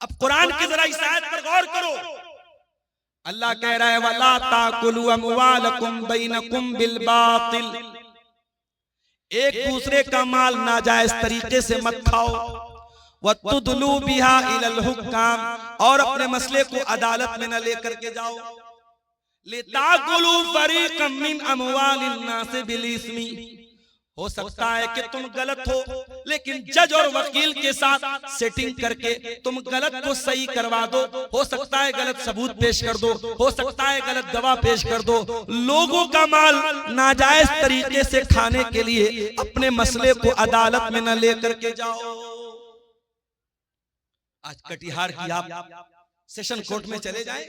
अब कुरान की जरा इस आयत पर गौर करो। अल्लाह कह रहा है वला ताकुलू अमवालकुम बैनकुम बिल बातिल, एक दूसरे का माल नाजायज तरीके से मत खाओ। वतुदलू बिहा इलल हुक्काम, और अपने मसले को अदालत में न लेकर के जाओ। लिताकुलू फरीक़म मिन अमवालिन नास बिल इस्मी, हो सकता है कि तुम गलत हो, लेकिन जज और वकील के साथ सेटिंग करके तुम गलत को सही करवा दो। हो सकता है गलत सबूत पेश कर दो, हो सकता है गलत गवाह पेश कर दो। लोगों का माल नाजायज तरीके से खाने के लिए अपने मसले को अदालत में न लेकर के जाओ। आज कटिहार की आप सेशन कोर्ट में चले जाएं,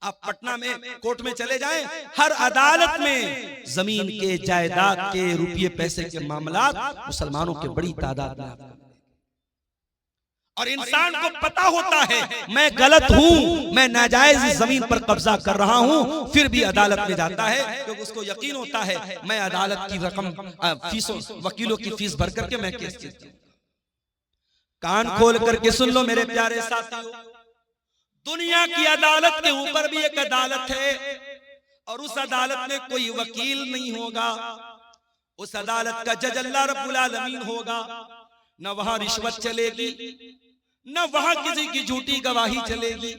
आप पटना में कोर्ट में चले जाएं, हर अदालत में जमीन के, जायदाद के, रुपये पैसे के मामलात मुसलमानों के बड़ी तादाद में आपको। और इंसान को पता होता है मैं गलत हूं, मैं नाजायज जमीन पर कब्जा कर रहा हूं, फिर भी अदालत में जाता है क्योंकि उसको यकीन होता है मैं अदालत की रकम, फीसों, वकीलों की फीस भर करके मैं केस जीतूं। कान खोल करके सुन लो मेरे प्यारे साथियों, दुनिया की अदालत के ऊपर भी एक अदालत है, और उस अदालत में कोई वकील नहीं होगा। उस अदालत का जज अल्लाह रब्बुल आलमीन होगा। न वहां रिश्वत चलेगी, न वहां किसी की झूठी गवाही चलेगी।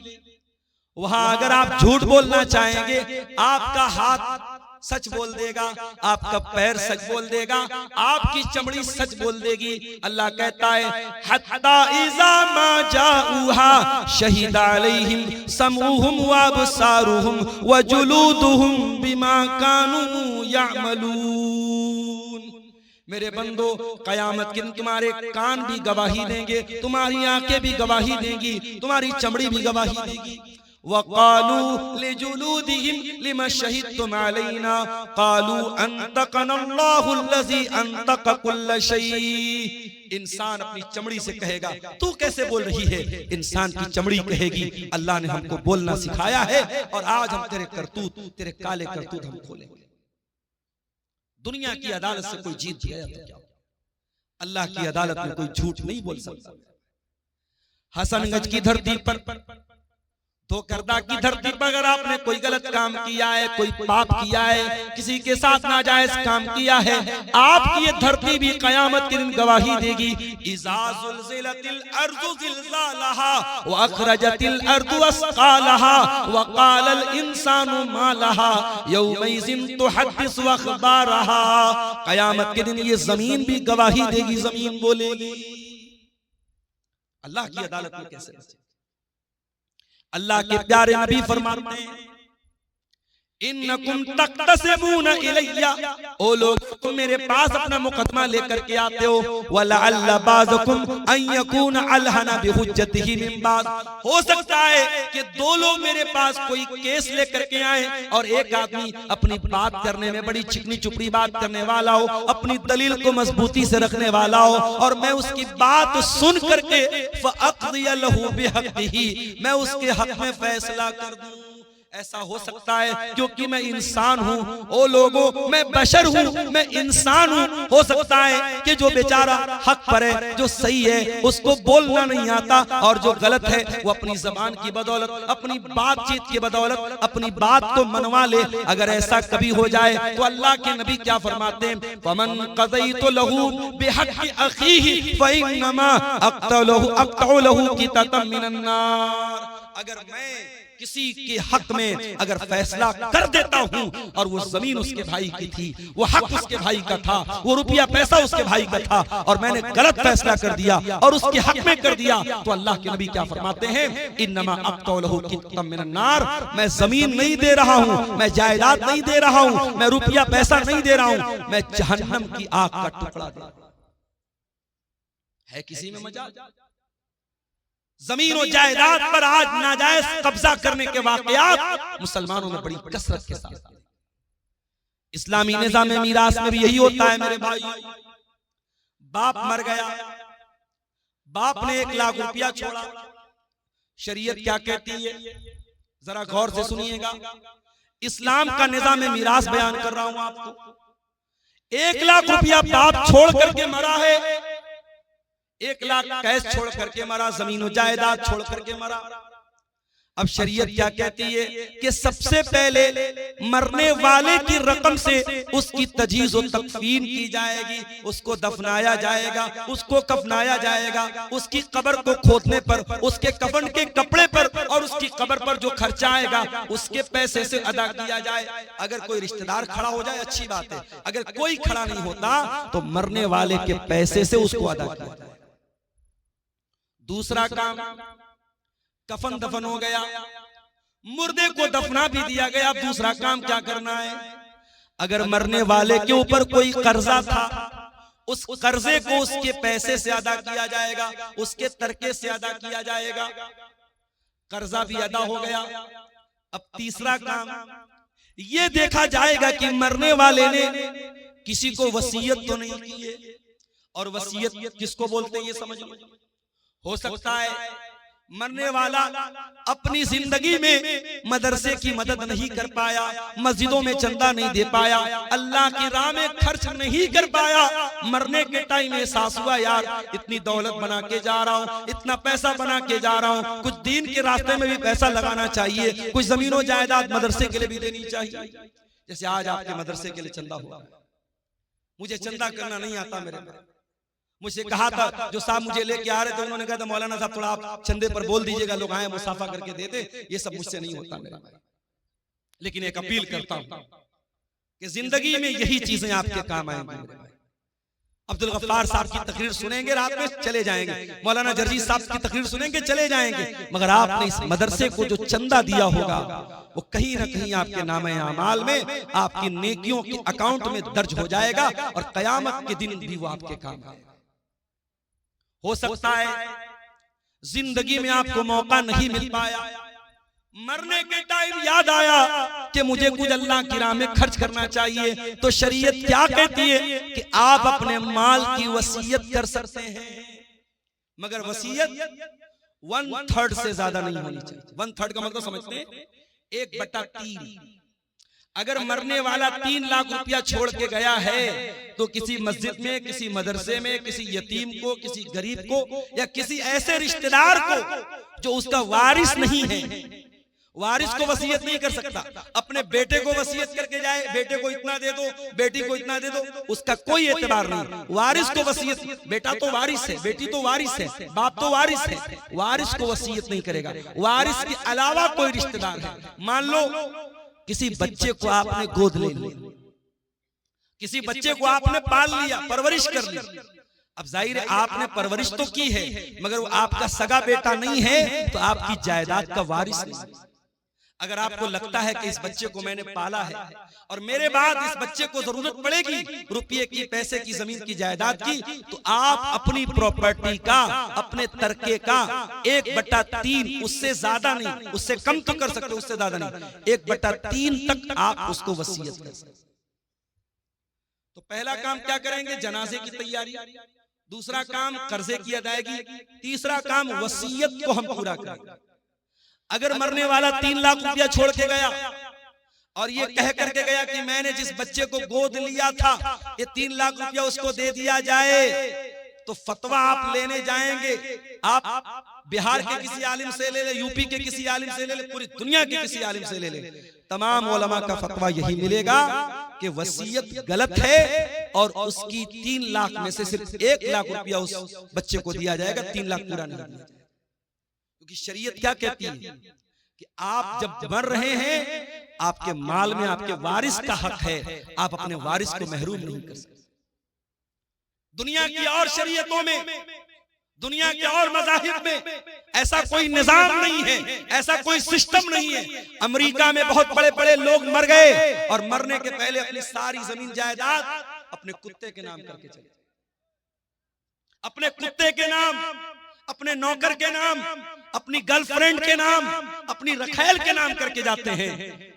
वहां अगर आप झूठ बोलना चाहेंगे, आपका हाथ सच बोल देगा, आपका पैर सच बोल देगा, आपकी चमड़ी सच बोल देगी। अल्लाह कहता है हत्ता इज़ा मा जाऊहा शहीद अलैहिम समूहुम व अबसारुहुम व जुलूदुहुम बिमा कानू यअमलून। मेरे बंदो, कयामत के दिन तुम्हारे कान भी गवाही देंगे, तुम्हारी आंखें भी गवाही देंगी, तुम्हारी चमड़ी भी गवाही देगी। वक़ालू लिजुलूदिहिम लिमा शहीदतुम अलैना क़ालू अंतक़नल्लाहु अल्लज़ी अंतक़ कुल्ल शै। इंसान अपनी चमड़ी से कहेगा तू कैसे बोल रही है, इंसान की चमड़ी कहेगी अल्लाह ने हमको बोलना सिखाया है, और आज हम तेरे करतूत, तेरे काले करतूत हम खोलेंगे। दुनिया की अदालत से कोई जीत गया तो क्या, अल्लाह की अदालत में कोई झूठ नहीं बोल सकता। हसनगंज की धरती पर, धोकरदा की धरती पर अगर आपने कोई गलत काम किया है, कोई पाप किया है, किसी के साथ नाजायज काम किया है, आपकी ये धरती भी कयामत के दिन गवाही देगी। इज़ा ज़ुलज़िलतिल अर्ज़ु ज़िलज़ालहा व अख़रजतिल अर्ज़ु अस्क़ालहा व क़ालल इंसानु मा लहा यौमइज़िन तुहद्दिसु अख़बारहा। कयामत के दिन ये जमीन भी गवाही देगी, जमीन बोलेगी। अल्लाह की अदालत में कैसे बचे? अल्लाह के प्यारे नबी फरमाते हैं इन्नकुम तक़तसिमूना इलैया, ओ लोग तुम मेरे पास अपना मुकदमा लेकर के आते हो। वलअल्ल बाज़कुम अन यकून अलहना बिहुज्जतिही मिन बाज़, हो सकता है कि दो लोग मेरे पास कोई केस लेकर के आए और एक आदमी अपनी बात करने में बड़ी चिकनी चुपड़ी बात करने वाला हो, अपनी दलील को मजबूती से रखने वाला हो, और मैं उसकी बात सुन करके फ़अक़दिय लहू बिहक़्क़िही, मैं उसके हक में फैसला कर दूं। ऐसा हो सकता है क्योंकि मैं इंसान हूँ। ओ लोगों, मैं बशर हूँ, मैं इंसान हूँ। हो सकता है कि जो बेचारा हक पर है, जो सही है, उसको बोलना नहीं आता, और जो गलत है वो अपनी जबान की बदौलत, अपनी बातचीत की बदौलत अपनी बात को मनवा ले। अगर ऐसा कभी हो जाए तो अल्लाह के नबी क्या फरमाते हैं, फमन क़ज़यतु लहू बिहक़्क़ि अख़ीही फ़इन्नमा अक़तअु लहू क़ितअम मिनन नार। अगर मैं किसी के हक में अगर फैसला कर देता हूं और वो जमीन उसके भाई की थी, वो हक उसके भाई का था, वो रुपया पैसा उसके भाई का था, और मैंने गलत फैसला कर दिया और उसके हक में कर दिया, तो अल्लाह के नबी क्या फरमाते हैं, इन्नमा अक़तअु लहू क़ितअम मिनन नार। मैं जमीन नहीं दे रहा हूं, मैं जायदाद नहीं दे रहा हूं, मैं रुपया पैसा नहीं दे रहा हूं, मैं जहन्नम की आग का टुकड़ा दे। है किसी में मजाल? जमीन और जायदाद पर आज नाजायज कब्जा करने के वाकयात मुसलमानों में बड़ी कसरत के साथ। इस्लामी निजाम मीरास में भी यही होता है मेरे भाई। बाप मर गया, बाप ने 1 लाख रुपया छोड़ा, शरीयत क्या कहती है जरा गौर से सुनिएगा। इस्लाम का निजाम मीरास बयान कर रहा हूं आपको। 1 लाख रुपया बाप छोड़ करके मरा है, 1 लाख कैश छोड़ करके मरा, जमीन जायदाद छोड़ करके मरा। अब शरीयत क्या कहती है कि सबसे पहले मरने वाले की रकम से उसकी तजीज़ और तकफीन की जाएगी, उसको दफनाया जाएगा, उसको कफनाया जाएगा, उसकी कब्र को खोदने पर, उसके कफन के कपड़े पर और उसकी कब्र पर जो खर्चा आएगा उसके पैसे से अदा किया जाए। अगर कोई रिश्तेदार खड़ा हो जाए अच्छी बात है, अगर कोई खड़ा नहीं होता तो मरने वाले के पैसे से उसको अदा किया जाए। दूसरा काम, कफन दफन हो गया, मुर्दे को दफना भी दिया गया। अब दूसरा काम क्या करना है? अगर मरने वाले के ऊपर कोई कर्जा था, उस कर्जे को उसके पैसे से अदा किया जाएगा, उसके तरके से अदा किया जाएगा। कर्जा भी अदा हो गया। अब तीसरा काम ये देखा जाएगा कि मरने वाले ने किसी को वसीयत तो नहीं की है, और वसीयत किसको बोलते हैं ये समझ लो। हो सकता है मरने वाला अपनी जिंदगी में मदरसे की मदद नहीं कर पाया, मस्जिदों में चंदा नहीं दे पाया, अल्लाह की राह में खर्च नहीं कर पाया। मरने के टाइम एहसास हुआ यार इतनी दौलत बना के जा रहा हूँ, इतना पैसा बना के जा रहा हूँ, कुछ दीन के रास्ते में भी पैसा लगाना चाहिए, कुछ जमीनों जायदाद मदरसे के लिए भी देनी चाहिए। जैसे आज आपके मदरसे के लिए चंदा हुआ, मुझे चंदा करना नहीं आता, मेरे मुझे कहा था जो साहब मुझे लेके आ रहे थे, उन्होंने कहा था मौलाना साहब थोड़ा आप चंदे पर बोल दीजिएगा, लोग आए मुसाफा करके देते। ये सब मुझसे नहीं होता मेरा भाई, लेकिन एक अपील करता हूं कि जिंदगी में यही चीजें आपके काम आएंगी। अब्दुल गफ्फार साहब की तकरीर सुनेंगे रात में चले जाएंगे, मौलाना जर्जी साहब की तकरीर सुनेंगे चले जाएंगे, मगर आपने इस मदरसे को जो चंदा दिया होगा वो कहीं ना कहीं आपके नामे आमाल में, आपकी नेकियों के अकाउंट में दर्ज हो जाएगा और कयामत के दिन भी वो आपके काम आएगा। हो सकता है जिंदगी में आपको मौका नहीं मिल पाया, मरने के टाइम याद आया कि मुझे कुछ अल्लाह की राह में खर्च करना चाहिए, तो शरीयत क्या कहती है कि आप अपने माल की वसीयत कर सकते हैं, मगर वसीयत 1/3 से ज्यादा नहीं होनी चाहिए। 1/3 का मतलब समझते हैं 1/3। अगर मरने वाला 3 लाख रुपया छोड़ के गया है तो किसी मस्जिद में, किसी मदरसे में, किसी यतीम को, किसी गरीब को या किसी ऐसे रिश्तेदार को जो उसका वारिस नहीं है, वारिस को वसीयत नहीं कर सकता। अपने बेटे को वसीयत करके जाए, बेटे को इतना दे दो, बेटी को इतना दे दो, उसका कोई एतबार नहीं। वारिस को वसीयत, बेटा तो वारिस है, बेटी तो वारिस है, बाप तो वारिस है, वारिस को वसीयत नहीं करेगा। वारिस के अलावा कोई रिश्तेदार है, मान लो किसी बच्चे को आपने गोद ले लिया, किसी बच्चे को आपने पाल लिया, परवरिश कर ली। अब जाहिर है आपने परवरिश तो की है, मगर वो आपका सगा बेटा नहीं है तो आपकी जायदाद का वारिस नहीं। अगर आपको लगता है कि इस बच्चे को मैंने पाला है और मेरे बाद इस बच्चे को जरूरत पड़ेगी रुपये की, पैसे की, जमीन की, जायदाद की, तो आप अपनी प्रॉपर्टी का, अपने तरके का 1/3, उससे ज्यादा नहीं, उससे कम तो कर सकते, उससे ज्यादा नहीं, 1/3 तक आप उसको वसीयत कर सकते। तो पहला काम क्या करेंगे? जनाजे की तैयारी। दूसरा काम कर्जे की अदायगी। तीसरा काम वसीयत को हम पूरा करेंगे। अगर मरने वाला 3 लाख रुपया छोड़ के गया और ये कह करके गया कि मैंने जिस बच्चे को गोद लिया था ये 3 लाख रुपया उसको दे दिया जाए, तो फतवा आप लेने जाएंगे, आप बिहार के किसी आलिम से ले ले, यूपी के किसी आलिम से ले ले, पूरी दुनिया के किसी आलिम से ले ले, तमाम उलमा का फतवा यही मिलेगा कि वसीयत गलत है और उसकी 3 लाख में से सिर्फ 1 लाख रुपया उस बच्चे को दिया जाएगा, 3 लाख पूरा नहीं दिया जाएगा। क्योंकि शरीयत क्या कहती है कि आप जब मर रहे हैं आपके माल में आपके वारिस का हक है, आप अपने वारिस को महरूम नहीं कर सकते। दुनिया की और शरीयतों में, दुनिया के और मज़ाहिब में ऐसा कोई निजाम नहीं है, ऐसा कोई सिस्टम नहीं है। अमेरिका में बहुत बड़े बड़े लोग मर गए और मरने के पहले अपनी सारी जमीन जायदाद अपने कुत्ते के नाम करके चले, अपने कुत्ते के नाम, अपने नौकर के नाम, अपनी गर्लफ्रेंड के नाम, अपनी रखैल के नाम करके जाते हैं।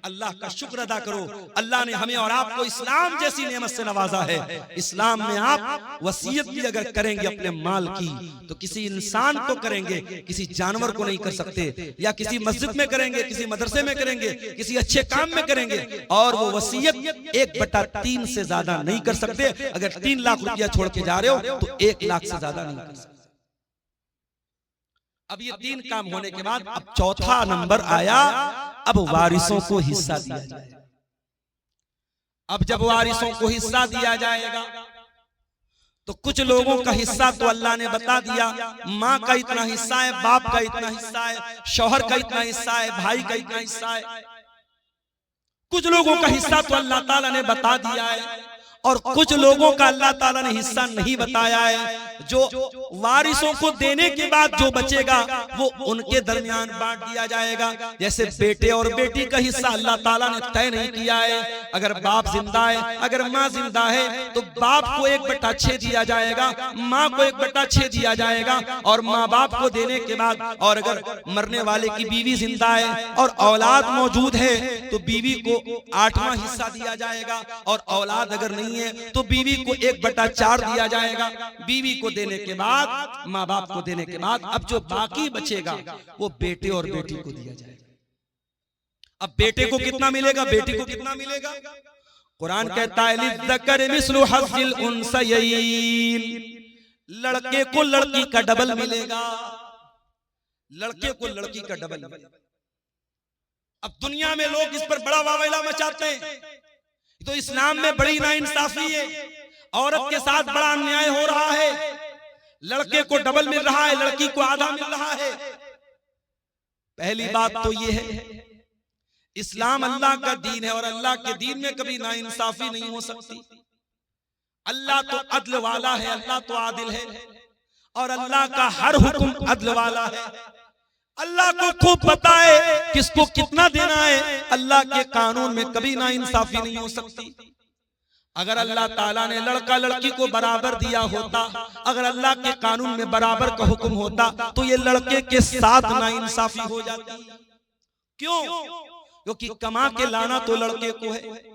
अल्लाह का शुक्र अदा करो, अल्लाह ने हमें और आपको इस्लाम जैसी नेमत से नवाजा है। इस्लाम में आप वसीयत भी अगर करेंगे अपने माल की तो किसी इंसान को करेंगे, किसी जानवर को नहीं कर सकते, या किसी मस्जिद में करेंगे, किसी मदरसे में करेंगे, किसी अच्छे काम में करेंगे, और वो वसीयत 1/3 से ज्यादा नहीं कर सकते। अगर 3 लाख रुपया छोड़ के जा रहे हो तो 1 लाख से ज्यादा नहीं कर सकते। अब ये 3 काम होने के बाद अब चौथा नंबर आया, अब वारिसों को हिस्सा दिया जाएगा। अब जब वारिसों को हिस्सा दिया जाएगा तो कुछ लोगों का हिस्सा तो अल्लाह ने बता दिया, माँ का इतना हिस्सा है, बाप का इतना हिस्सा है, शौहर का इतना हिस्सा है, भाई का इतना हिस्सा है। कुछ लोगों का हिस्सा तो अल्लाह ताला ने बता दिया है और कुछ लोगों का अल्लाह ताला ने हिस्सा नहीं बताया है। जो वारिसों को देने के बाद जो बचेगा वो उनके दरमियान बांट दिया जाएगा। जैसे बेटे और बेटी का हिस्सा अल्लाह ताला ने तय नहीं किया है। अगर बाप जिंदा है, अगर माँ जिंदा है तो बाप को 1/6 दिया जाएगा, माँ को 1/6 दिया जाएगा और माँ बाप को देने के बाद, और अगर मरने वाले की बीवी जिंदा है और औलाद मौजूद है तो बीवी को 8वां हिस्सा दिया जाएगा, और औलाद अगर नहीं है तो बीवी को 1/4 दिया जाएगा। बीवी को देने के बाद, माँ बाप को देने के बाद अब जो बाकी बचेगा वो बेटे और बेटी को दिया जाएगा। अब बेटे को कितना मिलेगा, बेटी को कितना मिलेगा? कुरान कहता है लिज़्ज़करि मिस्लु हज़्ज़िल उन्सयैन, लड़के को लड़की का डबल मिलेगा, लड़के को लड़की का डबल मिलेगा। अब दुनिया में लोग इस पर बड़ा वावैला मचाते हैं, तो इस्लाम में बड़ी नाइंसाफी है, औरत के साथ बड़ा अन्याय हो रहा है। लड़के को डबल मिल रहा है, लड़की को आधा मिल रहा है। पहली बात तो ये है, इस्लाम अल्लाह का दीन है और अल्लाह के दीन में कभी नाइंसाफी नहीं हो सकती। अल्लाह तो अदल वाला है, अल्लाह तो आदिल है और अल्लाह का हर हुक्म अदल वाला है। अल्लाह को खूब पता है किसको कितना देना है। अल्लाह के कानून में कभी नाइंसाफी नहीं हो सकती। अगर अल्लाह ताला ने लड़का लड़की को बराबर दिया होता, अगर अल्लाह के कानून में बराबर का हुक्म होता तो ये लड़के के साथ नाइंसाफी हो जाती। क्यों? क्योंकि कमा के लाना तो लड़के को है,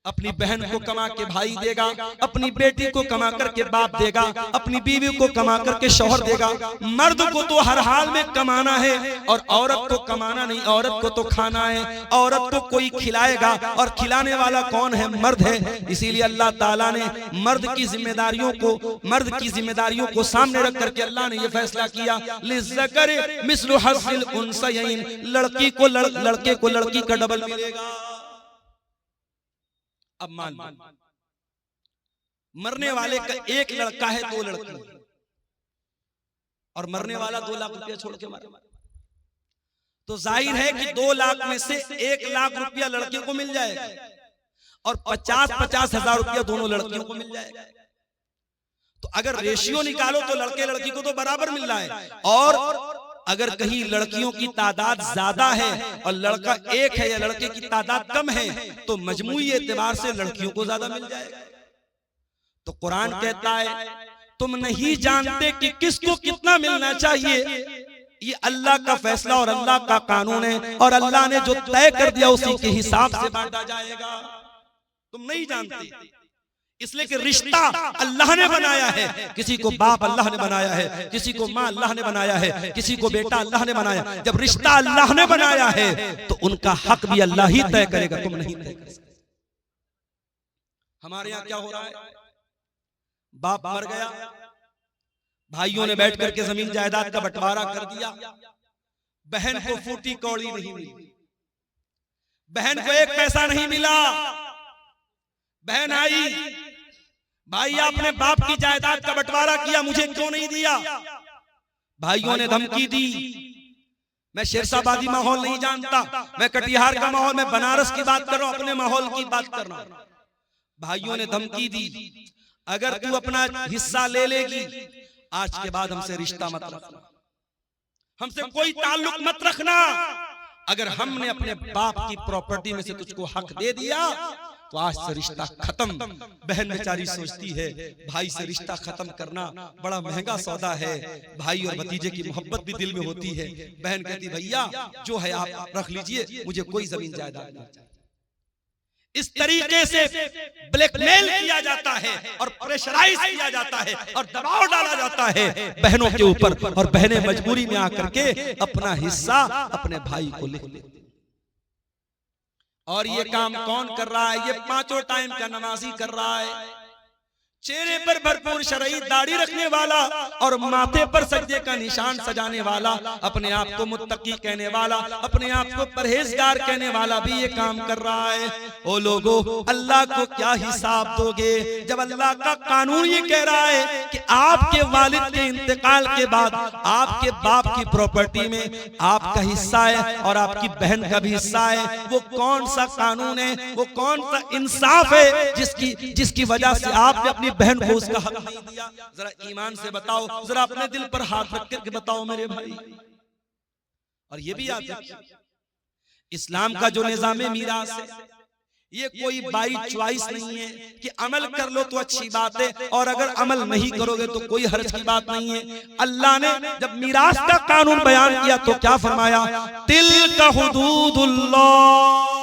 अपनी बहन को कमा के भाई देगा, अपनी बेटी को कमा करके बाप देगा, अपनी बीवी को कमा करके शौहर देगा। मर्द को तो हर हाल में कमाना है और औरत को कमाना नहीं, औरत को तो खाना है। औरत को कोई खिलाएगा और खिलाने वाला कौन है? मर्द है। इसीलिए अल्लाह ताला ने मर्द की जिम्मेदारियों को सामने रख करके अल्लाह ने यह फैसला किया, लिज़्ज़करि मिस्लु हज़्ज़िल उन्सयैन, लड़के को लड़की का डबल मिलेगा। अब मान मरने वाले का एक लड़का है, 2 लड़की और मरने वाला 2 लाख रुपया छोड़ के मरा, तो जाहिर है कि 2 लाख में से 1 लाख रुपया लड़के को मिल जाएगा और 50-50 हजार रुपया दोनों लड़कियों को मिल जाएगा। तो अगर रेशियो निकालो तो लड़के लड़की को तो बराबर मिल रहा है, और अगर कहीं लड़कियों की तादाद ज्यादा है और लड़का 1 है या लड़के की तादाद कम है तो मजमूई एतबार से लड़कियों को ज्यादा मिल जाएगा। तो कुरान कहता है तुम नहीं जानते कि किसको कितना मिलना चाहिए, ये अल्लाह का फैसला और अल्लाह का कानून है और अल्लाह ने जो तय कर दिया उसी के हिसाब से बांटा जाएगा। तुम नहीं जानते, इसलिए कि रिश्ता अल्लाह ने बनाया है। किसी को बाप अल्लाह ने बनाया है, किसी को माँ अल्लाह ने बनाया है, किसी को बेटा अल्लाह ने बनाया। जब रिश्ता अल्लाह ने बनाया है तो उनका हक भी अल्लाह ही तय करेगा, तुम नहीं तय कर सकते। हमारे यहाँ क्या हो रहा है, बाप मर गया, भाइयों ने बैठ करके जमीन जायदाद का बंटवारा कर दिया, बहन को फूटी कौड़ी नहीं मिली, बहन को 1 पैसा नहीं मिला। बहन आई, भाई आपने बाप की जायदाद का बंटवारा किया, मुझे क्यों नहीं दिया? भाइयों ने धमकी दी। मैं शेरशाबादी माहौल नहीं जानता, मैं कटिहार का माहौल, मैं बनारस की बात कर रहा हूं, अपने माहौल की बात कर रहा हूं। भाइयों ने धमकी दी, अगर तू अपना हिस्सा ले लेगी आज के बाद हमसे रिश्ता मत रखना, हमसे कोई ताल्लुक मत रखना। अगर हमने अपने बाप की प्रॉपर्टी में से तुझको हक दे दिया तो आज से रिश्ता खत्म। बहन बेचारी सोचती है भाई से रिश्ता खत्म करना बड़ा महंगा सौदा है, भाई और भतीजे की मोहब्बत भी दिल में होती है। बहन कहती भैया जो है आप रख लीजिए, मुझे कोई जमीन जायदाद नहीं चाहिए। इस तरीके से ब्लैकमेल किया जाता है और प्रेशराइज किया जाता है और दबाव डाला जाता है बहनों के ऊपर, और बहनें मजबूरी में आकर के अपना हिस्सा अपने भाई को लिख लेती। और ये काम कौन कर रहा है? ये 5 टाइम का नमाजी कर रहा है। चेहरे पर भरपूर शरई दाढ़ी रखने वाला और माथे पर सजदे का निशान सजाने वाला, अपने आप को मुत्तकी कहने वाला, अपने आप को परहेजगार कहने वाला भी ये काम कर रहा है। ओ लोगों, अल्लाह को क्या हिसाब दोगे जब अल्लाह का कानून ये कह रहा है कि आपके वालिद के इंतकाल के बाद आपके बाप की प्रॉपर्टी में आपका हिस्सा है और आपकी बहन का भी हिस्सा है। वो कौन सा कानून है, वो कौन सा इंसाफ है जिसकी वजह से आपने अपनी बहन को उसका हक नहीं दिया? जरा ईमान से बताओ, जरा अपने दिल पर हाथ रख करके बताओ मेरे भाई। और ये भी याद रखिए, इस्लाम का जो निजाम मीरास है ये कोई बाई चॉइस नहीं है कि अमल कर लो तो अच्छी बात है और अगर अमल नहीं करोगे तो कोई हर्ज की बात नहीं है। अल्लाह ने जब मीरास का कानून बयान किया तो क्या फरमाया? तिल्का हुदूदुल्लाह,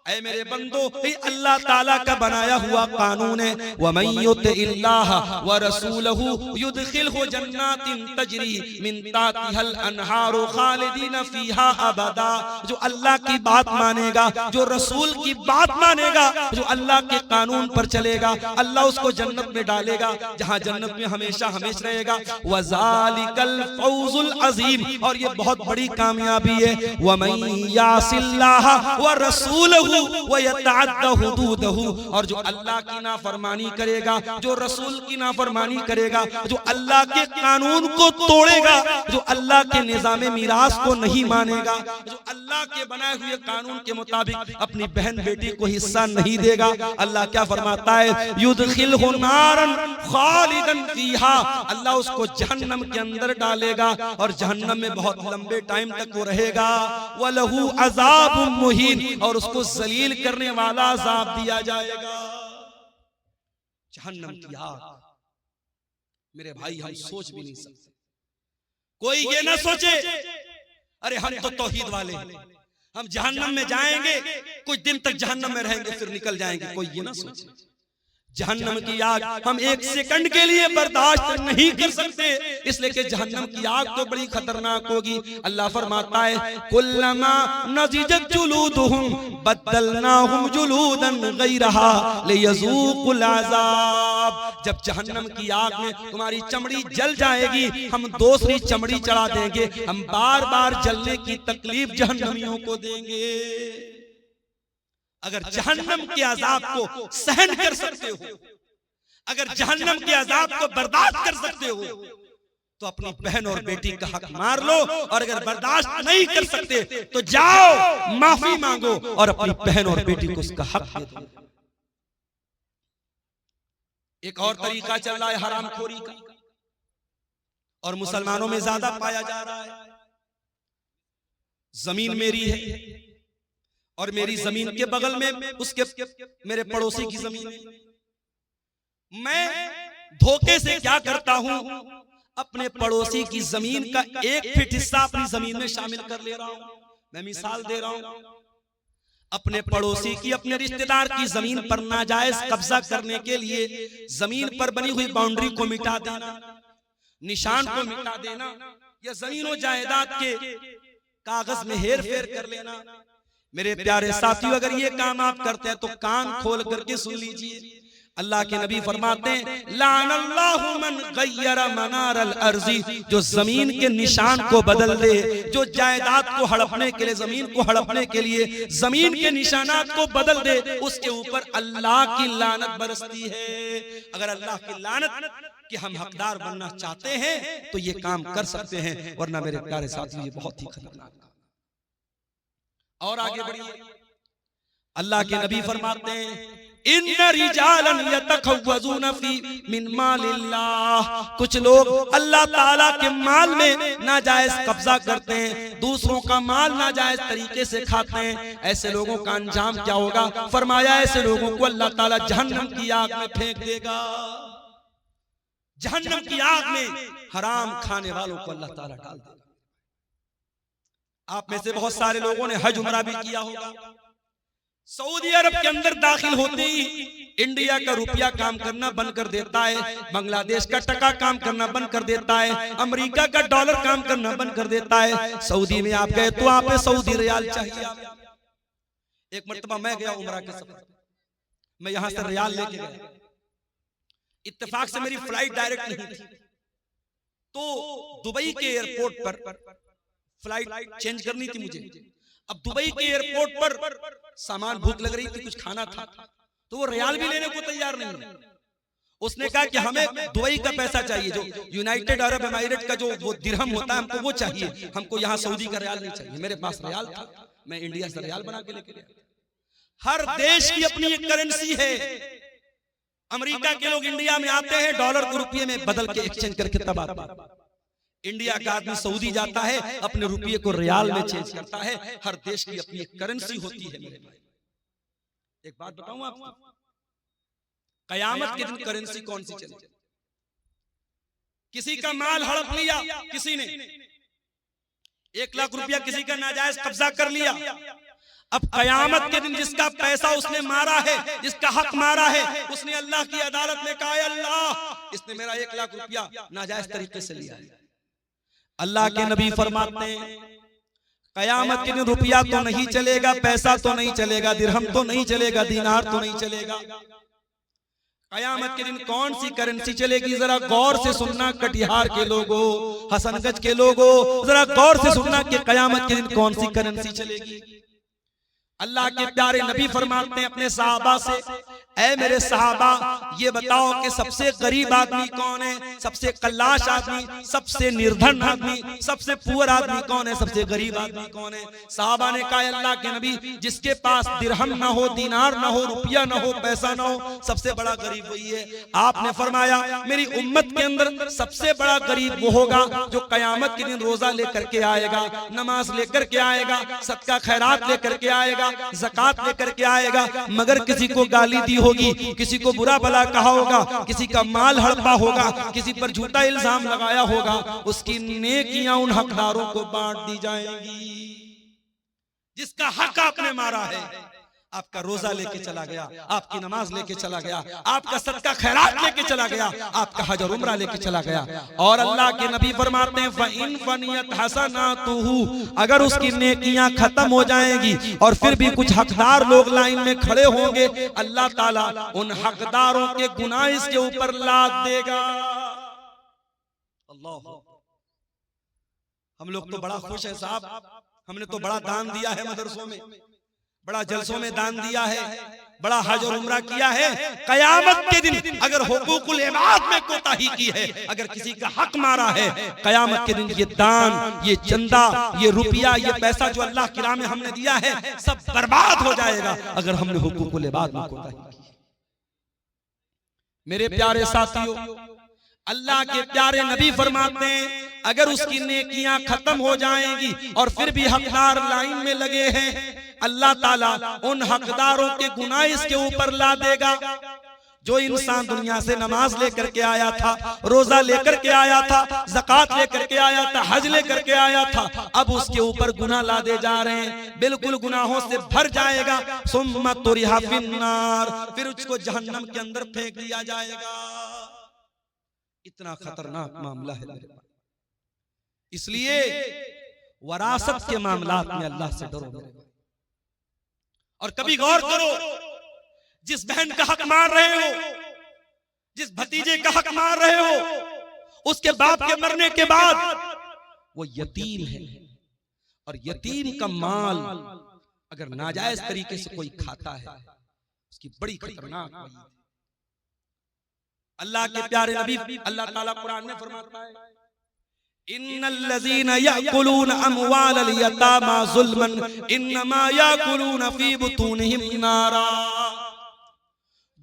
ऐ मेरे बंदो, ये अल्लाह ताला का बनाया हुआ कानून है। वमन युतिल्लाह व रसूलहु युदखिलहु जन्नातिन तजरी मिन ताहतिहल अनहारु खालिदीन फीहा अबदा। जो अल्लाह की बात मानेगा, जो रसूल की बात मानेगा, जो अल्लाह के कानून पर चलेगा, अल्लाह उसको जन्नत में डालेगा जहां जन्नत में हमेशा हमेशा रहेगा। वज़ालिकल फौजुल अजीम, और ये बहुत बड़ी कामयाबी है। वमन यासिल्लाह व रसूलहु और जो अल्लाह की नाफरमानी करेगा, जो रसूल की नाफरमानी करेगा, जो अल्लाह के कानून को तोड़ेगा, जो अल्लाह के निजाम मीरास को नहीं मानेगा, जो अल्लाह के बनाए हुए कानून के मुताबिक अपनी बहन बेटी को हिस्सा नहीं देगा, अल्लाह क्या फरमाता है? युदखिलहु नारन खालिदन फीहा, अल्लाह उसको जहन्नम के अंदर डालेगा और जहन्नम में बहुत लंबे टाइम तक वो रहेगा। वलहु अज़ाबुम मुहीन, और उसको जलील करने वाला अज़ाब दिया जाएगा। जहन्नम की आग, मेरे भाई हम सोच भी नहीं सकते। कोई ये ना सोचे अरे हम तो तौहीद वाले हैं, हम जहन्नम में जाएंगे, कुछ दिन तक जहन्नम में रहेंगे फिर निकल जाएंगे। कोई ये ना सोचे। जहन्नम की आग हम एक सेकंड के लिए बर्दाश्त नहीं कर सकते, इसलिए कि जहन्नम की आग तो बड़ी खतरनाक होगी। अल्लाह फरमाता है कुल्लमा नज़िजत जुलूदुहुम बद्दलनाहुम जुलूदन गैरहा लियज़ूक़ुल अज़ाब। जब जहन्नम की आग में तुम्हारी चमड़ी जल जाएगी, हम दूसरी चमड़ी चढ़ा देंगे, हम बार बार जलने की तकलीफ जहन्नमियों को देंगे। अगर जहन्नम के अजाब को सहन कर सकते हो, अगर जहन्नम के अजाब को बर्दाश्त कर सकते हो, तो अपनी बहन और बेटी का हक मार लो, और अगर बर्दाश्त नहीं कर सकते तो जाओ माफी मांगो और अपनी बहन और बेटी को उसका हक दे दो। एक और तरीका चल रहा है हरामखोरी का, और मुसलमानों में ज्यादा पाया जा रहा है। जमीन मेरी है और मेरी जमीन के बगल में उसके मेरे पड़ोसी की जमीन है। मैं धोखे से क्या करता हूं, अपने पड़ोसी की जमीन का 1 फीट हिस्सा अपनी जमीन में शामिल कर ले रहा हूं। मैं मिसाल दे रहा हूं, अपने पड़ोसी की, अपने रिश्तेदार की जमीन पर नाजायज कब्जा करने के लिए जमीन पर बनी हुई बाउंड्री को मिटा देना, निशान को मिटा देना, या जमीन और जायदाद के कागज में हेर फेर कर लेना। मेरे प्यारे साथियों, अगर ये काम आप करते हैं तो कान खोल करके सुन लीजिए। अल्लाह के नबी फरमाते हैं लानल्लाहु मन गय्यरा मनारल अर्ज़ी, जो जमीन के निशान को बदल दे, जो जायदाद को हड़पने के लिए, जमीन को हड़पने के लिए जमीन के निशानात को बदल दे, उसके ऊपर अल्लाह की लानत बरसती है। अगर अल्लाह की लानत कि हम हकदार बनना चाहते हैं तो ये काम कर सकते हैं, वरना मेरे प्यारे साथियों ये बहुत ही खतरनाक। और आगे बढ़िए, अल्लाह के नबी फरमाते हैं इन्ना रिजालन यतखव्वज़ून फी मिन मालिल्लाह, कुछ लोग अल्लाह ताला के माल में नाजायज कब्जा करते हैं, दूसरों का माल नाजायज तरीके से खाते हैं। ऐसे लोगों का अंजाम क्या होगा? फरमाया ऐसे लोगों को अल्लाह ताला जहन्नम की आग में फेंक देगा। जहन्नम की आग में हराम खाने वालों को अल्लाह ताला डाल देगा। आप में से बहुत सारे लोगों ने हज उमरा भी किया होगा। सऊदी अरब के अंदर दाखिल होते ही इंडिया का रुपया काम करना बंद कर देता है, बांग्लादेश का टका काम करना बंद कर देता है, अमेरिका का डॉलर काम करना बंद कर देता है। सऊदी में आप गए तो आप पे सऊदी रियाल चाहिए। एक मर्तबा मैं गया उमरा के सफर, मैं यहां से रियाल लेके गया, इत्तेफाक से मेरी फ्लाइट डायरेक्ट नहीं थी, तो दुबई के एयरपोर्ट पर फ्लाइट चेंज करनी थी मुझे। अब दुबई के एयरपोर्ट पर सामान, भूख लग रही थी, कुछ खाना था, तो वो रियाल भी लेने को तैयार नहीं है। उसने कहा कि हमें दुबई का पैसा चाहिए, जो यूनाइटेड अरब एमिरेट का जो वो दिरहम होता है, हमको वो चाहिए, हमको यहाँ सऊदी का रियाल नहीं चाहिए। मेरे पास रियाल था, मैं इंडिया से रियाल बना के लेके गया। हर देश की अपनी एक करेंसी है। अमेरिका के लोग इंडिया में आते हैं, डॉलर को रुपये में बदल के एक्सचेंज करके तब आते हैं। इंडिया का आदमी सऊदी जाता है, अपने रुपये को रियाल में चेंज करता है। हर देश की अपनी एक करेंसी होती है मेरे भाई। एक बात बताऊं आपको, कयामत के दिन करेंसी कौन सी चलेगी? किसी का माल हड़प लिया किसी ने, 1 लाख रुपया किसी का नाजायज कब्जा कर लिया। अब कयामत के दिन जिसका पैसा उसने मारा है, जिसका हक मारा है, उसने अल्लाह की अदालत में कहा, अल्लाह इसने मेरा 1 लाख रुपया नाजायज तरीके से लिया है। अल्लाह के नबी फरमाते हैं कयामत के दिन रुपया तो नहीं चलेगा, पैसा तो नहीं चलेगा, दिरहम तो नहीं चलेगा, दीनार तो नहीं चलेगा। कयामत के दिन कौन सी करेंसी चलेगी? जरा गौर से सुनना कटिहार के लोगों, हसनगंज के लोगों, जरा गौर से सुनना कि कयामत के दिन कौन सी करेंसी चलेगी। अल्लाह के प्यारे नबी फरमाते हैं अपने सहाबा से, ऐ मेरे सहाबा, ये बताओ कि सबसे गरीब आदमी कौन है, सबसे कल्लाश आदमी, सबसे निर्धन आदमी, सबसे पुअर आदमी कौन है, सबसे गरीब आदमी कौन है? सहाबा ने कहा, अल्लाह के नबी, जिसके पास दिरहम ना हो, दीनार ना हो, रुपया ना हो, पैसा ना हो, सबसे बड़ा गरीब वही है। आपने फरमाया मेरी उम्मत के अंदर सबसे बड़ा गरीब वो होगा जो कयामत के दिन रोजा लेकर के आएगा, नमाज लेकर के आएगा, सदका खैरात लेकर के आएगा, ज़कात लेकर के आएगा, मगर किसी को गाली दी होगी, किसी को बुरा भला कहा होगा, किसी का माल हड़पा होगा, किसी पर झूठा इल्जाम लगाया होगा, उसकी नेकियां उन हकदारों को बांट दी जाएंगी जिसका हक आपने मारा है। आपका रोजा लेके चला गया, आपकी नमाज लेके चला गया, आपका सदका खैरात लेके चला गया, आपका हज और उम्रा लेके चला गया। और अल्लाह के नबी फरमाते हैं फ़इन फ़नियत हसनातुहु, अगर उसकी नेकियां खत्म हो जाएंगी और फिर भी कुछ हकदार लोग लाइन में खड़े होंगे, अल्लाह ताला उन हकदारों के गुनाह इसके ऊपर लाद देगा। अल्लाह, हम लोग तो बड़ा खुश है साहब, हमने तो बड़ा दान दिया है मदरसों में, बड़ा जलसों में दान दिया है, बड़ा हज और उम्रा किया है। कयामत के दिन अगर हुकूकुल इबाद में कोताही की है, अगर किसी का हक मारा है, कयामत के दिन ये दान, ये चंदा, ये रुपया, ये पैसा जो अल्लाह की राह में हमने दिया है, सब बर्बाद हो जाएगा अगर हमने हुकूकुल इबाद में कोताही की। मेरे प्यारे साथियों, अल्लाह के प्यारे नबी फरमाते हैं अगर उसकी नेकियां खत्म हो जाएंगी और फिर भी हकदार लाइन में लगे हैं, अल्लाह ताला उन हकदारों के गुनाह इसके ऊपर ला देगा। जो इंसान दुनिया से नमाज लेकर के आया था, रोजा लेकर के आया था, ज़कात लेकर के आया था, हज लेकर के आया था, अब उसके ऊपर गुनाह लादे जा रहे हैं, बिल्कुल गुनाहों से भर जाएगा। सुम्मा तुरिहा फिन्नार, फिर उसको जहन्नम के अंदर फेंक दिया जाएगा। इतना खतरनाक मामला है मेरे पास। इसलिए वरासत के मामलात में अल्लाह से डरो मेरे भाई। और कभी गौर करो, जिस बहन का हक मार रहे हो, जिस भतीजे का हक मार रहे हो, उसके बाप के मरने के बाद वो यतीम है, और यतीम का माल अगर नाजायज तरीके से कोई खाता है, उसकी बड़ी खतरनाक वही है। अल्लाह के प्यारे नबी, अल्लाह ताला कुरान में फरमाता है इन्नल्लज़ीना याकुलून अमवालल यतामा ज़ुल्मन इन्नमा याकुलून फी बुतूनिहिम नारा।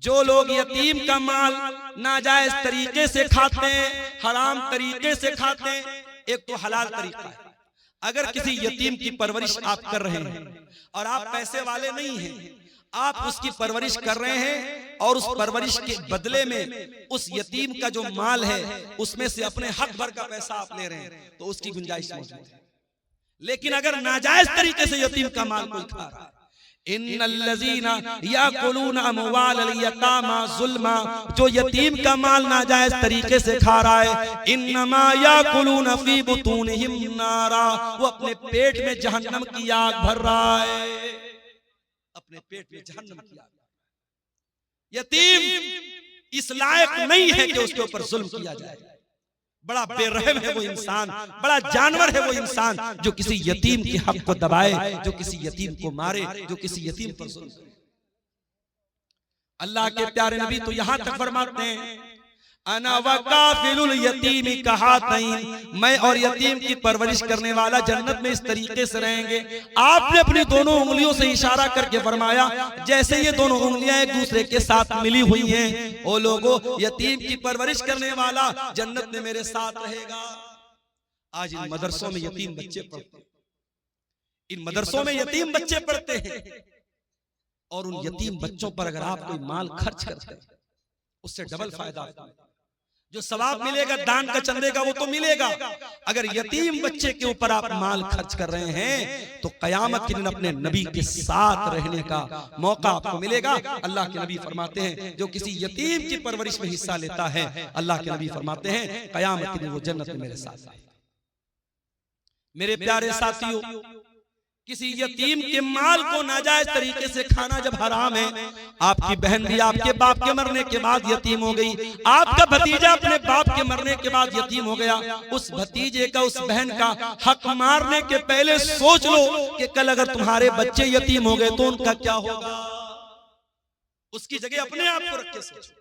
जो लोग यतीम का माल नाजायज तरीके से खाते हैं, हराम तरीके से खाते हैं, एक तो हलाल तरीका है, अगर किसी यतीम की परवरिश आप कर रहे हैं और आप पैसे वाले नहीं हैं, आप उसकी परवरिश कर रहे हैं और उस परवरिश के बदले में उस यतीम का जो माल है उसमें से अपने हक भर का पैसा आप ले रहे हैं, तो उसकी गुंजाइश मौजूद है। लेकिन अगर नाजायज तरीके से यतीम का माल कोई खा रहा है, इन्नल्लज़ीना याकुलून अमवालल यतामा ज़ुल्मा, जो यतीम का माल नाजायज तरीके से खा रहा है, इन्नमा याकुलून फी बुतूनिहिम नारा, वो अपने पेट में जहन्नम की आग भर रहा है, अपने पेट में जहन्नम की आग। यतीम इस लायक नहीं है कि उसके ऊपर जुल्म किया जाए। बड़ा बेरहम है वो इंसान, बड़ा जानवर है वो इंसान जो किसी यतीम के हक को दबाए, जो किसी यतीम को मारे, जो किसी यतीम पर जुल्म करे। अल्लाह के प्यारे नबी तो यहां तक फरमाते हैं, अना वकाफिलुल यतीमी कहातैन, मैं और यतीम की परवरिश करने वाला जन्नत में इस तरीके से रहेंगे। आपने अपनी दोनों उंगलियों से इशारा करके फरमाया जैसे ये दोनों उंगलियां एक दूसरे के साथ मिली हुई हैं। ओ लोगों, यतीम की परवरिश करने वाला जन्नत में मेरे साथ रहेगा। आज इन मदरसों में यतीम बच्चे पढ़ते, इन मदरसों में यतीम बच्चे पढ़ते हैं, और उन यतीम बच्चों पर अगर आप कोई माल खर्च करते हैं उससे डबल फायदा होता है। जो सवाब मिलेगा दान का चंदे का वो तो मिलेगा, अगर यतीम बच्चे के ऊपर आप माल खर्च कर रहे हैं तो कयामत के दिन अपने नबी के साथ रहने का मौका आपको मिलेगा। अल्लाह के नबी फरमाते हैं जो किसी यतीम की परवरिश में हिस्सा लेता है, अल्लाह के नबी फरमाते हैं कयामत के दिन वो जन्नत में मेरे साथ है। मेरे प्यारे साथियों, किसी यतीम के माल को नाजायज तरीके से खाना जब हराम है, आपकी बहन भी आपके बाप के मरने के बाद यतीम हो गई, आपका भतीजा अपने बाप के मरने के बाद यतीम हो गया, उस भतीजे का, उस बहन का हक मारने के पहले सोच लो कि कल अगर तुम्हारे बच्चे यतीम हो गए तो उनका क्या होगा। उसकी जगह अपने आप को रख के सोचो,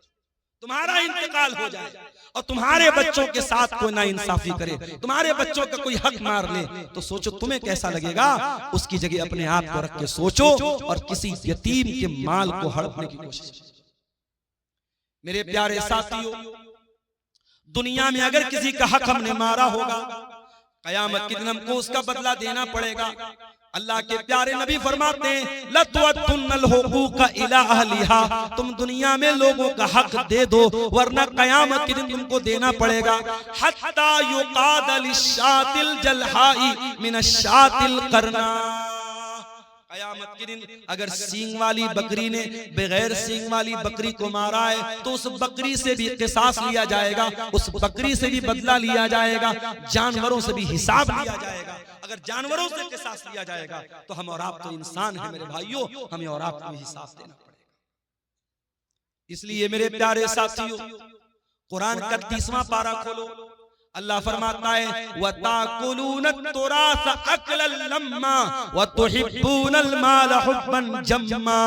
तुम्हारा इंतकाल हो जाए और तुम्हारे बच्चों के साथ कोई ना इंसाफी करे, तुम्हारे बच्चों का कोई हक मार ले, तो सोचो तुम्हें कैसा लगेगा। उसकी जगह अपने आप को रख के सोचो और किसी यतीम के माल को हड़पने की कोशिश। मेरे प्यारे साथियों, दुनिया में अगर किसी का हक हमने मारा होगा, कयामत के दिन हमको उसका बदला देना पड़ेगा। अल्लाह के प्यारे नबी फरमाते हैं लतुअद्दुन्नल हुकूका इला अहलिहा, तुम दुनिया में लोगों का हक दे दो वरना कयामत के दिन तुमको देना पड़ेगा। हत्ता युकाद लिशातिल जलहाई मिनशातिल करना, कयामत के दिन अगर सींग वाली बकरी ने बगैर सींग वाली बकरी को मारा है तो उस बकरी से भी किसास लिया जाएगा, उस बकरी से भी बदला लिया जाएगा, जानवरों से भी हिसाब लिया जाएगा। अगर जानवरों से किसास लिया जाएगा तो हम और आप तो इंसान हैं मेरे भाइयों, हमें और आपको हिसाब देना पड़ेगा। इसलिए मेरे प्यारे साथियों, कुरान का 30वां पारा खोलो, अल्लाह फरमाता है वताकुलून तुरास अकलन लम्मा वतुहिब्बूनल माल हुब्बन जम्मा।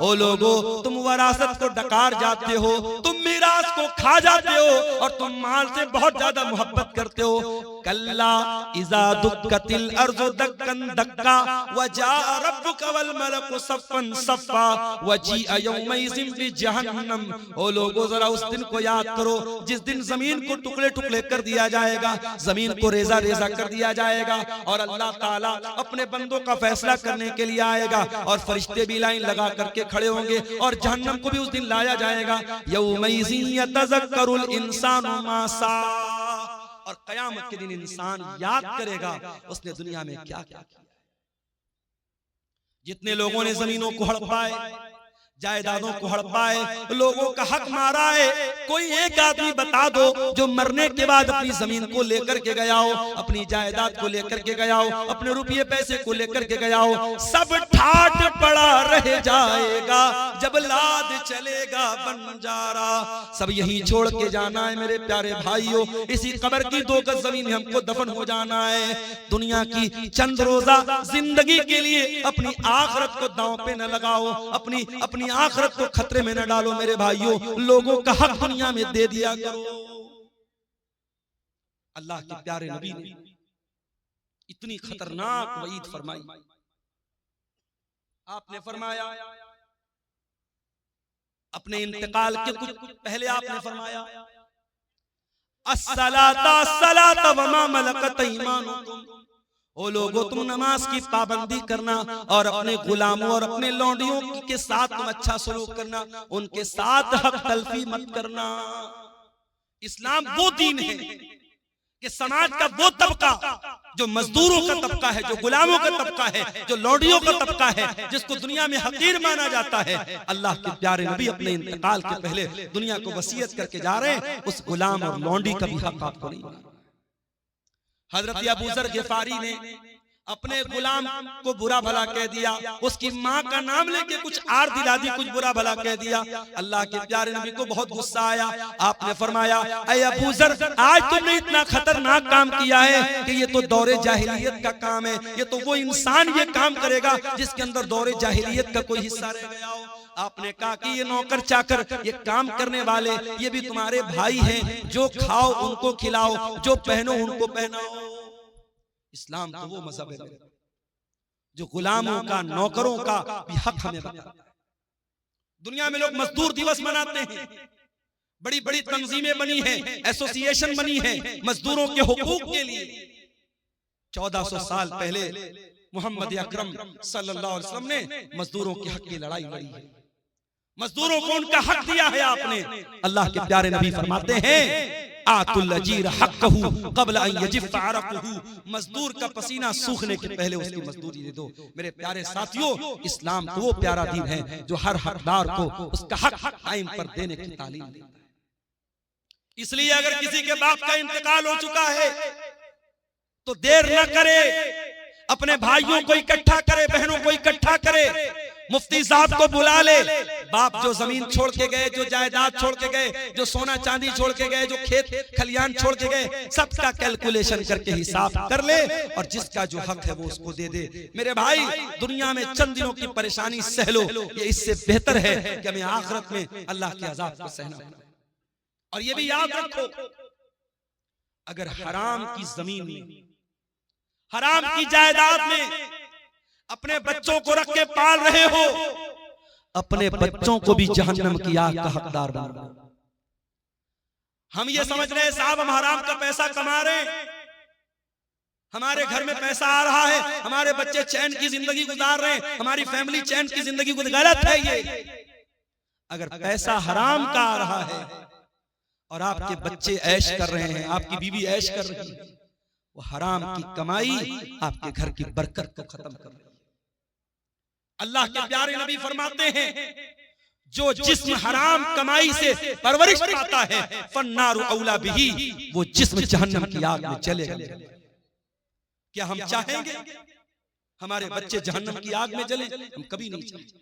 ओ लोगो, तुम वरासत को डकार जाते हो, तुम मीरास को खा जाते हो और तुम माल से बहुत ज्यादा मोहब्बत करते हो। कल्ला इज़ा दुक्कतिल अर्ज़ु दक्कन दक्का वजा रब्बुका वल मलकु सफ़्फ़न सफ़्फ़ा वजीअ यौमइज़िन बिजहन्नम। ओ लोगो, जरा उस दिन को याद करो जिस दिन जमीन को टुकड़े टुकड़े कर दिया जाएगा, जमीन को रेजा रेजा कर दिया जाएगा और अल्लाह ताला अपने बंदों का फैसला करने के लिए आएगा और फरिश्ते भी लाइन लगा करके खड़े होंगे और जहन्नम को भी उस दिन लाया जाएगा। यौमइज़िन यतज़क्करुल इंसानु मा सा, और कयामत के दिन इंसान याद करेगा उसने दुनिया में क्या क्या किया। जितने लोगों ने जमीनों को हड़पाए, जायदादों को हड़पाए, लोगों का हक मारा है, कोई एक आदमी बता दो जो मरने के बाद अपनी जमीन को लेकर के गया हो, अपनी जायदाद को लेकर के गया हो, अपने रुपये पैसे को लेकर के गया हो, सब ठाट पड़ा रह जाएगा जब लाद चलेगा बंजारा। सब यही छोड़ के जाना है मेरे प्यारे भाइयों, इसी कब्र की 2 गज जमीन में हमको दफन हो जाना है। दुनिया की चंद रोजा जिंदगी के लिए अपनी आखिरत को दांव पे न लगाओ, अपनी आखिरत को खतरे में न डालो मेरे भाइयों, लोगों का हक दुनिया में दे दिया करो। अल्लाह के प्यारे नबी ने इतनी खतरनाक वईद फरमाई। आपने फरमाया अपने इंतकाल के कुछ पहले आपने फरमाया अस्सलाता सलाता वमा मलकत ईमानुकुम। ओ लोगों, तुम नमाज की पाबंदी करना और अपने गुलामों और अपने लौंडियों के साथ तुम अच्छा सलूक करना, उनके साथ हक तलफी मत करना। इस्लाम वो दीन है कि समाज का वो तबका जो मजदूरों का तबका है, जो गुलामों का तबका है, जो लौंडियों का तबका है, जिसको दुनिया में हकीर माना जाता है, अल्लाह के प्यारे नबी अपने इंतकाल के पहले दुनिया को वसीयत करके जा रहे हैं, उस गुलाम और लौंडी का भी हक आपको नहीं। हजरत अबू ज़र गिफारी ने अपने गुलाम को बुरा भला कह दिया, उसकी माँ का नाम लेके कुछ आर दिला दी, कुछ बुरा भला कह दिया। अल्लाह के प्यारे नबी को बहुत गुस्सा आया। आपने फरमाया, ऐ अबू ज़र, आज तुमने इतना खतरनाक काम किया है कि ये तो दौरे जाहिलियत का काम है। ये तो वो इंसान ये काम करेगा जिसके अंदर दौरे जाहिलियत का कोई हिस्सा रह गया हो। आपने कहा कि ये नौकर चाकर, ये काम करने वाले, ये भी तुम्हारे भाई हैं। जो खाओ उनको खिलाओ, जो पहनो उनको पहनाओ। इस्लाम तो वो मजहब है जो गुलामों का, नौकरों का भी हक हमें बताता है। दुनिया में लोग मजदूर दिवस मनाते हैं, बड़ी बड़ी तंजीमें बनी हैं, एसोसिएशन बनी है मजदूरों के हुकूक के लिए। 1400 साल पहले मोहम्मद अकरम सल्लल्लाहु अलैहि वसल्लम ने मजदूरों के हक की लड़ाई लड़ी है। मजदूरों को उनका हक दिया है आपने। अल्लाह के प्यारे नबी फरमाते हैं, आतुल अजीर हक़्क़हु क़ब्ल अन यजिफ़ अरक़हु, मजदूर का पसीना सूखने के पहले उसकी मजदूरी दे दो। मेरे प्यारे साथियों, इस्लाम तो वो प्यारा दीन है जो हर हकदार को उसका हक टाइम पर देने की तालीम देता है। इसलिए अगर किसी के बाप का इंतकाल हो चुका है तो देर न करे, अपने भाइयों को इकट्ठा करे, बहनों को इकट्ठा करे, मुफ्ती साहब को बुला ले। बाप जो जमीन छोड़ के गए, जो जायदाद छोड़ के गए, जो सोना चांदी छोड़ के गए, जो खेत खलियान छोड़ के गए, सबका कैलकुलेशन करके हिसाब कर ले और जिसका जो हक है वो उसको दे दे। मेरे भाई, दुनिया में चंद दिनों की परेशानी सह लो, ये इससे बेहतर है कि हमें आखिरत में अल्लाह के अजाब को सहना। और ये भी याद रखो, अगर हराम की जमीन में, हराम की जायदाद में अपने बच्चों को रख के पाल रहे हो, अपने बच्चों को भी जहन्नम की आग का हकदार बना। हम ये समझ रहे हैं साहब हम हराम का पैसा कमा रहे हैं, हमारे घर में पैसा आ रहा है, हमारे बच्चे चैन की जिंदगी गुजार रहे हैं, हमारी फैमिली चैन की जिंदगी गुजार। गलत है ये। अगर पैसा हराम का आ रहा है और आपके बच्चे ऐश कर रहे हैं, आपकी बीवी ऐश कर रही है, वो हराम की कमाई आपके घर की बरकत को खत्म कर रही है। अल्लाह के प्यारे नबी फरमाते हैं, जो जिस्म हराम कमाई से परवरिश पाता है, फन्नारु औला बिही, वो जिस्म जहन्नम की आग में चलेगा। क्या हम चाहेंगे हमारे बच्चे जहन्नम की आग में जले? हम कभी नहीं चाहेंगे।